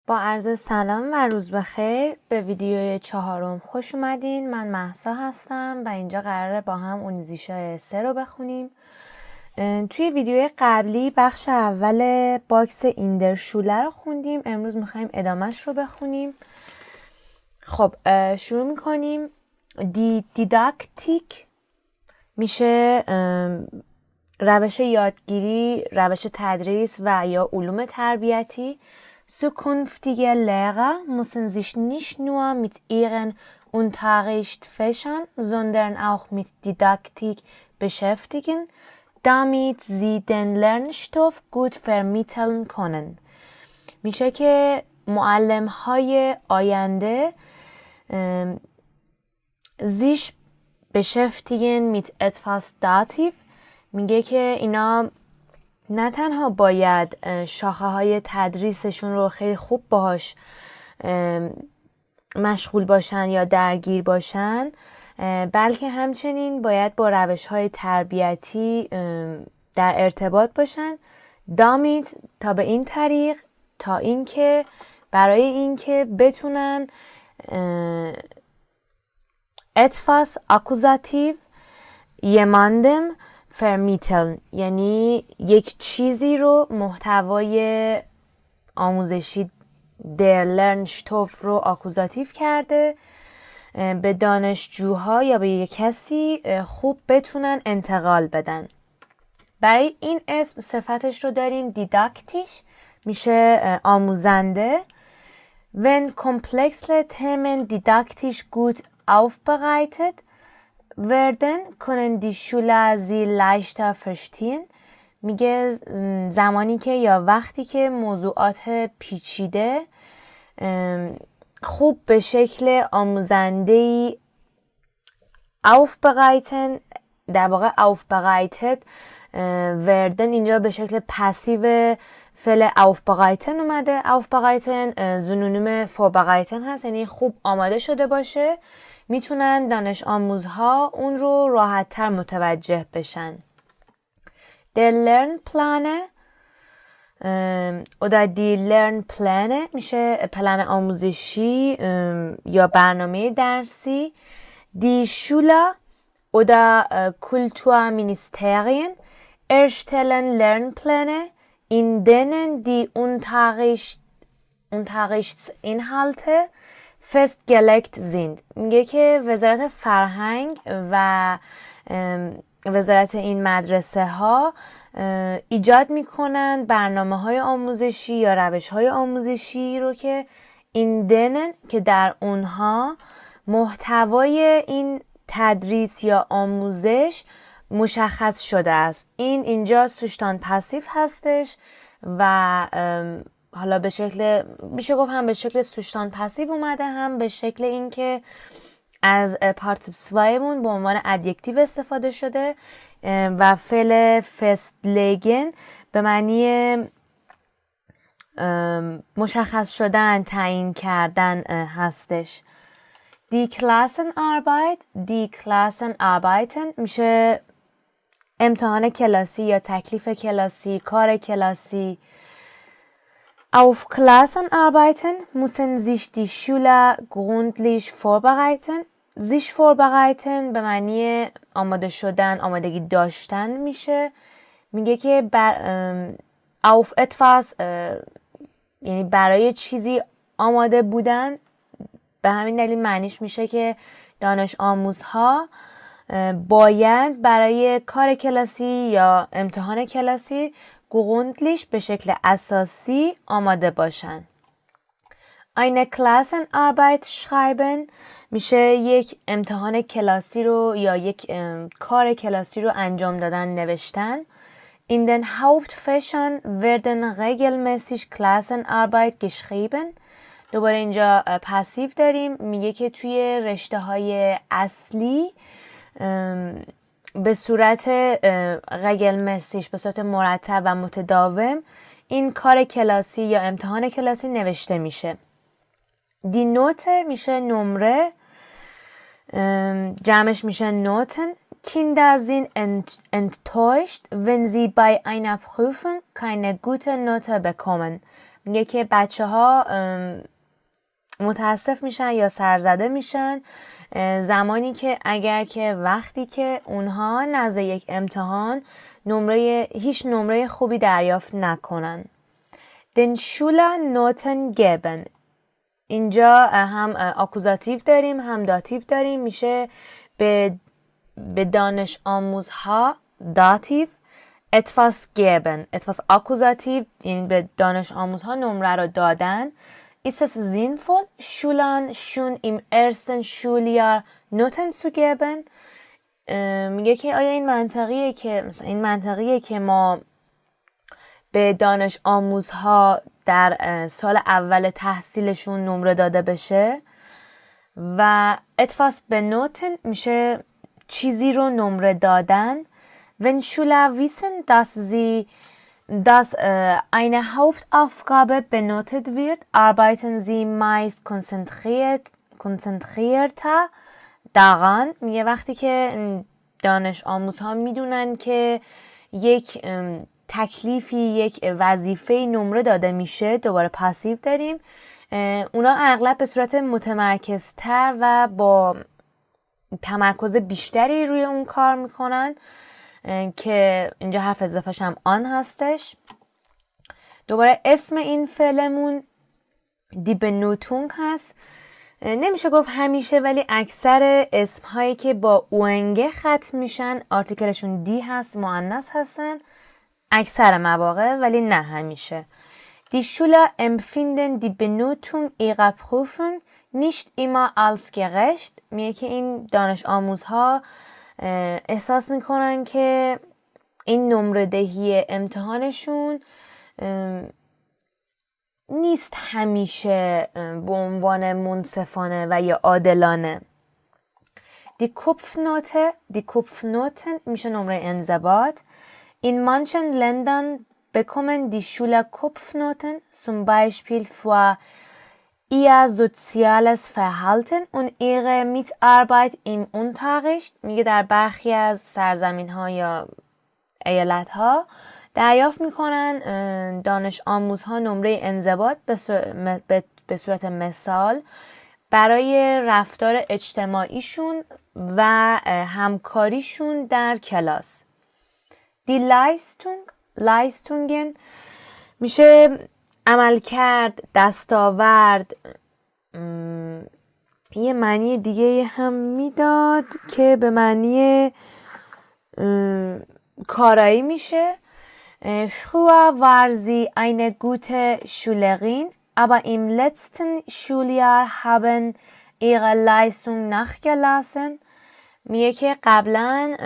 با عرض سلام و روز بخیر به ویدیوی 4 خوش اومدین. من مهسا هستم و اینجا قراره با هم اونیزیشا 3 رو بخونیم. توی ویدیوی قبلی بخش اول باکس ایندرشوله رو خوندیم. امروز میخوایم ادامهش رو بخونیم. خب شروع میکنیم. دیداکتیک میشه روش یادگیری، روش تدریس و یا علوم تربیتی. Zukünftige Lehrer müssen sich nicht nur mit ihren Unterrichtsfächern, sondern auch mit Didaktik beschäftigen, damit sie den Lernstoff gut vermitteln können. میشه که معلم‌های آینده sich beschäftigen mit etwas dativ. میگه که اینا نه تنها باید شاخه های تدریسشون رو خیلی خوب باهاش مشغول باشن یا درگیر باشن، بلکه همچنین باید با روش های تربیتی در ارتباط باشن. دامیت تا به این طریق، تا اینکه برای اینکه بتونن etwas akkusativ jemandem vermitteln، یعنی یک چیزی رو، محتوای آموزشی der Lernstoff رو آکوزاتیو کرده، به دانشجوها یا به یک کسی خوب بتونن انتقال بدن. برای این اسم صفتش رو داریم دیداکتیش، میشه آموزنده. Wenn komplexe Themen didaktisch gut aufbereitet werden, können die Schüler sie leichter verstehen. میگه زمانی که یا وقتی که موضوعات پیچیده خوب به شکل آموزنده‌ای aufbereiten، در واقع aufbereitet werden اینجا به شکل پسیو فعل aufbereiten اومده. aufbereiten زنونیم vorbereiten هست، یعنی خوب آماده شده باشه، میتونن دانش آموزها اون رو راحت تر متوجه بشن. Der Lernpläne oder die Lernpläne میشه پلن آموزشی یا برنامه درسی. Die Schule oder Kulturministerien erstellen Lernpläne, in denen die Unterrichtsinhalte festgelegt sind. میگه که وزارت فرهنگ و وزارت این مدرسه ها ایجاد میکنن برنامه های آموزشی یا روش های آموزشی رو که این دنن، که در اونها محتوای این تدریس یا آموزش مشخص شده است. اینجا سوشتان پاسیو هستش و حالا به شکل، میشه گفت هم به شکل سوشتان پاسیو اومده، هم به شکل این که از پارتیسیپایمون به عنوان ادجکتیو استفاده شده و فعل فستلگن به معنی مشخص شدن، تعیین کردن هستش. Die Klassenarbeiten میشه امتحان کلاسی یا تکلیف کلاسی، کار کلاسی. Auf Klassenarbeiten müssen sich die Schüler gründlich vorbereiten. sich vorbereiten به معنی آماده شدن، آمادگی داشتن میشه. میگه که auf etwas یعنی برای چیزی آماده بودن. به همین دلیل معنیش میشه که دانش آموزها باید برای کار کلاسی یا امتحان کلاسی gründlich به شکل اساسی آماده باشن. Eine Klassenarbeit schreiben میشه یک امتحان کلاسی رو یا یک کار کلاسی رو انجام دادن، نوشتن. In den Hauptfächern werden regelmäßig Klassenarbeit geschrieben. دوباره اینجا پاسیو داریم، میگه که توی رشته های اصلی به صورت regelmäßig، به صورت مرتب و متداوم این کار کلاسی یا امتحان کلاسی نوشته میشه. دی نوت میشه نمره، جمعش میشه نوتن. Kinder sind enttäuscht, wenn sie bei einer Prüfung keine gute Note bekommen. میگه که بچه ها متاسف میشن یا سرزده میشن زمانی که اگر که وقتی که اونها نزد یک امتحان هیچ نمره خوبی دریافت نکنن. Den Schüler Noten geben. اینجا هم آکوزاتیو داریم هم داتیو داریم. میشه به دانش آموزها داتیو etwas geben. etwas آکوزاتیو یعنی به دانش آموزها نمره رو دادن. Ist es sinnvoll, Schülern schon im ersten Schuljahr Noten zu geben? میگه که آیا این منطقیه که ما به دانش آموزها در سال اول تحصیلشون نمره داده بشه؟ و etwas benoten میشه چیزی رو نمره دادن. Wenn Schüler wissen, dass eine Hauptaufgabe benotet wird, arbeiten sie meist konzentrierter daran. میگه وقتی که دانش آموزها میدونن که یک تکلیفی، یک وظیفه نمره داده میشه، دوباره پاسیو داریم، اونا اغلب به صورت متمرکزتر و با تمرکز بیشتری روی اون کار میکنن که اینجا حرف اضافه‌ش هم آن هستش. دوباره اسم این فعلمون دی بنوتونگ هست. نمیشه گفت همیشه، ولی اکثر اسم هایی که با اونگه ختم میشن آرتیکلشون دی هست، مؤنث هستن اکثر مواقع، ولی نه همیشه. Die Schüler empfinden die Benotung ihrer Prüfung nicht immer als gerecht. میگه که این دانش آموزها احساس میکنن که این نمره دهی امتحانشون نیست همیشه به عنوان منصفانه و یا عادلانه. Die Kopfnoten میشه نمره انضباط. In manchen Ländern bekommen die Schüler Kopfnoten, zum Beispiel für ihr soziales Verhalten und ihre Mitarbeit im Unterricht. میگه در برخی از سرزمین ها یا ایالت ها دریافت میکنن دانش آموزها نمره انضباط به صورت مثال برای رفتار اجتماعیشون و همکاریشون در کلاس. Die Leistungen میشه عملکرد، دستاورد. یه معنی دیگه هم میداد که به معنی کارایی میشه. Früher war sie eine gute Schülerin, aber im letzten Schuljahr haben ihre Leistung nachgelassen. میگه که قبلا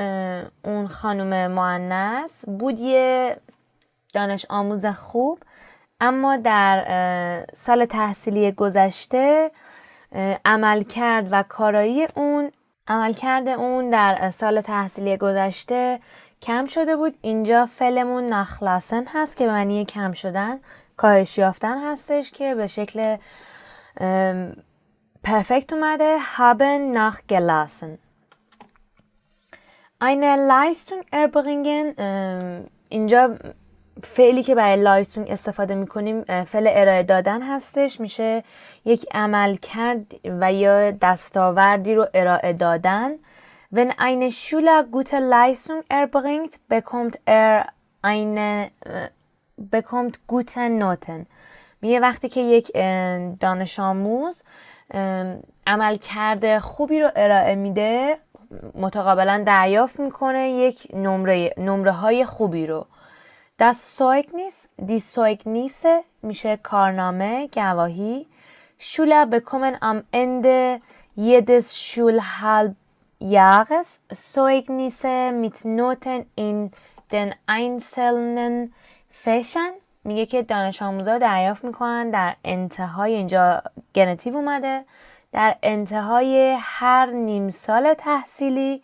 اون خانم مؤنث بود یه دانش آموز خوب، اما در سال تحصیلی گذشته عملکرد و کارایی عملکرد اون در سال تحصیلی گذشته کم شده بود. اینجا فعلمون نخلاسن هست که به معنی کم شدن، کاهش یافتن هستش که به شکل پرفکت اومده. haben nachgelassen. eine Leistung erbringen. اینجا فعلی که برای Leistung استفاده میکنیم فعل ارائه دادن هستش. میشه یک عمل کرد و یا دستاوردی رو ارائه دادن. Wenn eine Schüler gute Leistung erbringt, bekommt gute Noten. میگه وقتی که یک دانش آموز عملکرد خوبی رو ارائه میده، متقابلا دریافت میکنه یک نمره های خوبی رو. Das Zeugnis, die Zeugnisse میشه کارنامه، گواهی. Schüler bekommen am Ende jedes Schulhalbjahres Zeugnisse mit Noten in den einzelnen Fächern. میگه که دانش آموزا دریافت میکنن در انتهای، اینجا گنتیو اومده، در انتهای هر نیم سال تحصیلی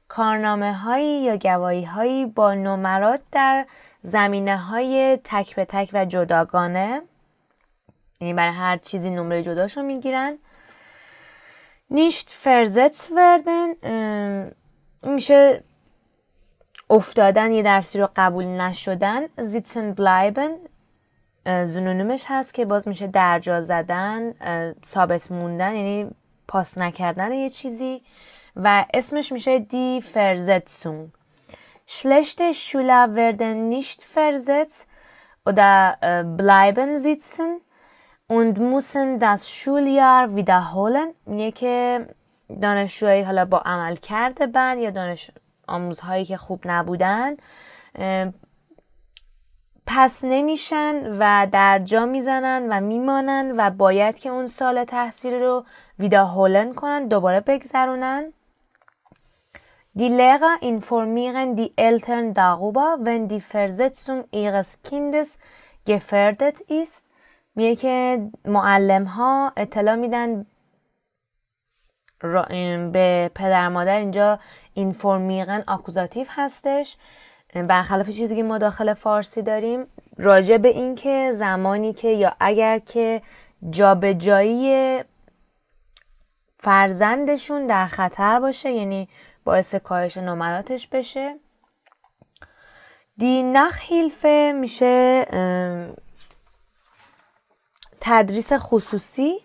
کارنامه هایی یا گواهی هایی با نمرات در زمینه های تک به تک و جداگانه، یعنی برای هر چیزی نمره جداشو میگیرن. nicht versetzt werden میشه افتادن، یه درسی رو قبول نشدن. sitzen bleiben زنونومش هست که باز میشه درجا زدن، ثابت موندن، یعنی پاس نکردن یه چیزی. و اسمش میشه دی فرزتسون. Schlechte Schüler werden nicht versetzt oder bleiben sitzen und müssen das Schuljahr wiederholen. میگه که دانشجوهایی حالا با عمل کرده بند یا دانش آموزهایی که خوب نبودن پس نمیشن و در جا میزنن و میمانن و باید که اون سال تحصیل رو wiederholen کنن، دوباره بگذرونن. Die Lehrer informieren die Eltern darüber, wenn die Versetzung ihres Kindes gefährdet ist. میگه که معلم ها اطلاع میدن به پدر مادر. اینجا اینفورمیرن آکوزاتیو هستش، برخلاف چیزی که ما داخل فارسی داریم، راجع به این که زمانی که یا اگر که جابجایی فرزندشون در خطر باشه، یعنی باعث کاهش نمراتش بشه. دی نخهیلفه میشه تدریس خصوصی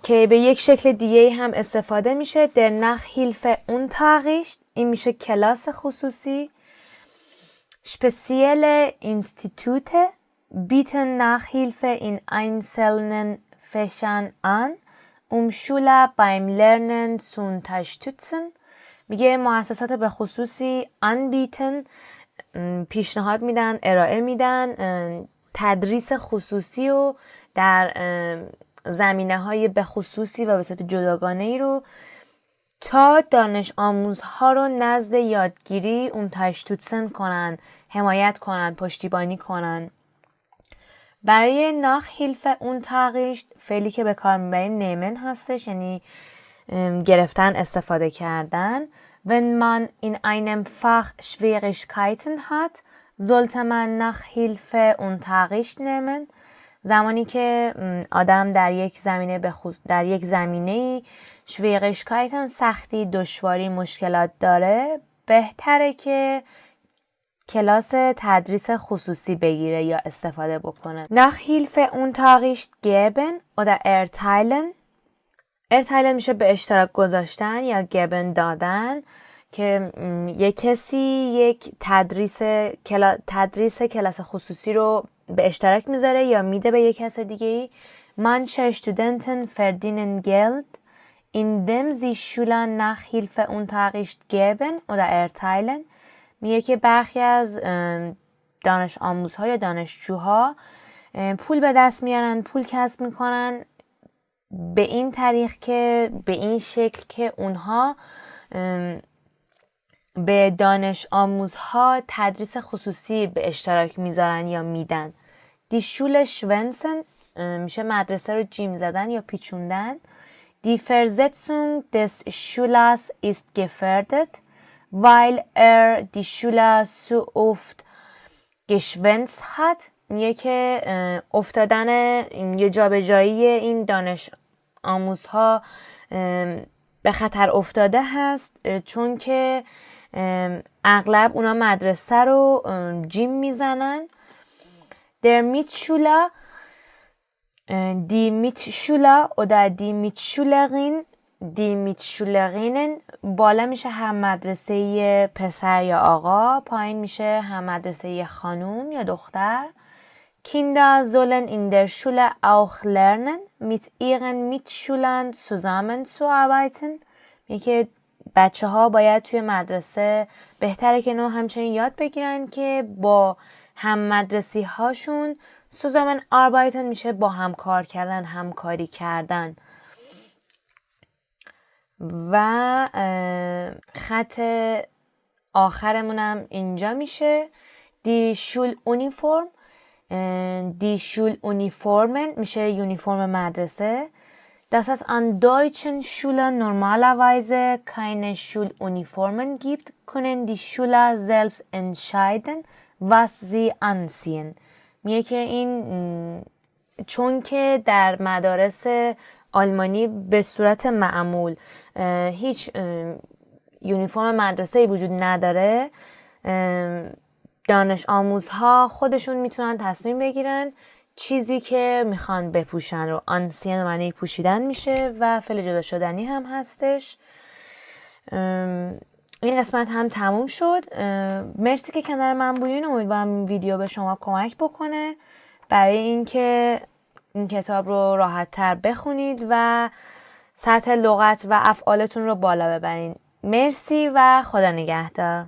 که به یک شکل دیگه هم استفاده میشه. در نخهیلفه اون تاغیشت، این میشه کلاس خصوصی. Spezielle Institute bieten Nachhilfe in einzelnen Fächern an, Schüler beim Lernen zu unterstützen. میگه مؤسسات به خصوصی anbieten پیشنهاد میدن، ارائه میدن تدریس خصوصی و در زمینه‌های به خصوصی و به صورت جداگانه‌ای رو تا دانش آموزها رو نزد یادگیری unterstützen کنن، حمایت کنن، پشتیبانی کنن. برای ناخهیلفه اون تغییش فعلی که به کار میبریم نیمن هستش، یعنی گرفتن، استفاده کردن. Wenn man in einem Fach Schwierigkeiten hat, sollte man Nachhilfe unterricht nehmen. زمانی که آدم در یک زمینه در یک زمینه‌ای Schwierigkeiten سختی، دشواری، مشکلات داره، بهتره که کلاس تدریس خصوصی بگیره یا استفاده بکنه. Nachhilfe Unterricht geben oder erteilen. erteilen میشه به اشتراک گذاشتن یا geben دادن، که یک کسی یک تدریس کلاس خصوصی رو به اشتراک میذاره یا میده به یک کس دیگه. Manche Studenten verdienen Geld, indem sie Schülern Nachhilfe Unterricht geben oder erteilen. میگه که برخی از دانش آموزها یا دانشجوها پول به دست میارن، پول کسب میکنن به این طریق که به این شکل که اونها به دانش آموزها تدریس خصوصی به اشتراک میذارن یا میدن. دی شول شونسن میشه مدرسه رو جیم زدن یا پیچوندن. Die Versetzung des Schülers ist gefährdet, weil die Schüler so oft geschwänzt hat. میگه که افتادن یه جابجایی این دانش آموزها به خطر افتاده هست، چون که اغلب اونا مدرسه رو جیم میزنن. Der Mitschüler, die Mitschüler oder die Mitschülerin, die Mitschülerinnen بالا میشه هم مدرسه پسر یا آقا، پایین میشه هم مدرسه خانوم یا دختر. Kinder sollen in der Schule auch lernen, mit ihren Mitschülern zusammenzuarbeiten. میگه بچه ها باید توی مدرسه بهتره که نو همچنین یاد بگیرن که با هم مدرسی هاشون zusammen arbeiten میشه با هم کار کردن، همکاری کردن. و خط آخرمونم اینجا میشه die Schuluniform. die Schuluniformen میشه یونیفرم مدرسه. Dass es an deutschen Schulen normalerweise keine Schuluniformen gibt, können die Schüler selbst entscheiden, was sie anziehen. میگه که این چون که در مدارس آلمانی به صورت معمول هیچ یونیفرم مدرسه‌ای وجود نداره، دانش آموزها خودشون میتونن تصمیم بگیرن چیزی که میخوان بپوشن رو. آنسین معنی پوشیدن میشه و فعل جدا شدنی هم هستش. این قسمت هم تموم شد. مرسی که کنار من بودین. امیدوارم این ویدیو به شما کمک بکنه برای اینکه این کتاب رو راحت تر بخونید و سطح لغت و افعالتون رو بالا ببرین. مرسی و خدا نگهدار.